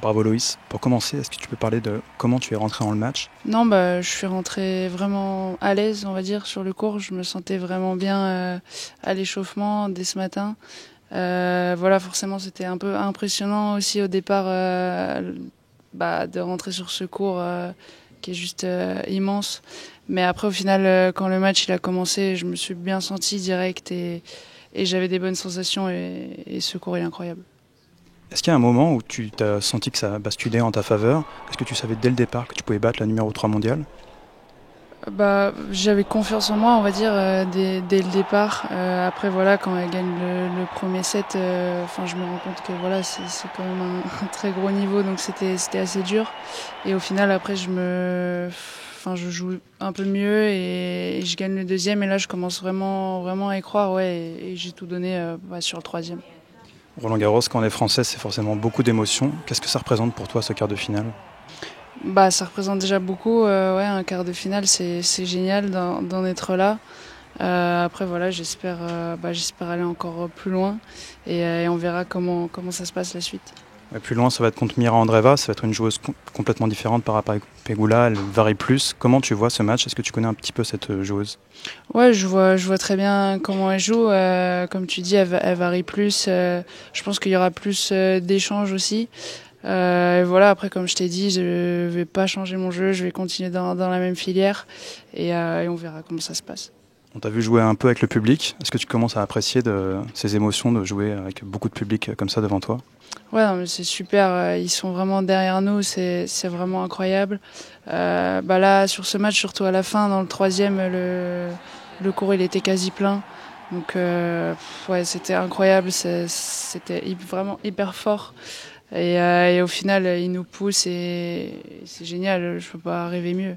Bravo Loïs. Pour commencer, est-ce que tu peux parler de comment tu es rentré dans le match? Non, bah, je suis rentrée vraiment à l'aise, on va dire, sur le cours. Je me sentais vraiment bien à l'échauffement dès ce matin. Voilà, forcément, c'était un peu impressionnant aussi au départ de rentrer sur ce cours qui est juste immense. Mais après, au final, quand le match il a commencé, je me suis bien sentie direct et j'avais des bonnes sensations et ce cours est incroyable. Est-ce qu'il y a un moment où tu as senti que ça a basculé en ta faveur? Est-ce que tu savais dès le départ que tu pouvais battre la numéro 3 mondiale? Bah, j'avais confiance en moi, on va dire, dès le départ. Après, voilà, quand elle gagne le premier set, enfin, je me rends compte que voilà, c'est quand même un très gros niveau, donc c'était assez dur. Et au final, après, je joue un peu mieux et je gagne le deuxième. Et là, je commence vraiment à y croire, ouais, et j'ai tout donné sur le troisième. Roland Garros, quand on est français, c'est forcément beaucoup d'émotions. Qu'est-ce que ça représente pour toi ce quart de finale? Bah, ça représente déjà beaucoup, ouais, un quart de finale, c'est génial d'en être là. Après voilà, j'espère aller encore plus loin et on verra comment ça se passe la suite. Plus loin, ça va être contre Mira Andreeva, ça va être une joueuse complètement différente par rapport à Pegula, elle varie plus. Comment tu vois ce match? Est-ce que tu connais un petit peu cette joueuse? Ouais, je vois très bien comment elle joue. Comme tu dis, elle varie plus. Je pense qu'il y aura plus d'échanges aussi. Et voilà, après comme je t'ai dit, je vais pas changer mon jeu, je vais continuer dans la même filière et on verra comment ça se passe. On t'a vu jouer un peu avec le public. Est-ce que tu commences à apprécier ces émotions de jouer avec beaucoup de public comme ça devant toi? Ouais, non, mais c'est super. Ils sont vraiment derrière nous. C'est vraiment incroyable. Bah là, sur ce match, surtout à la fin, dans le troisième, le court il était quasi plein. Donc ouais, c'était incroyable. C'était vraiment hyper fort. Et au final, ils nous poussent et c'est génial. Je peux pas rêver mieux.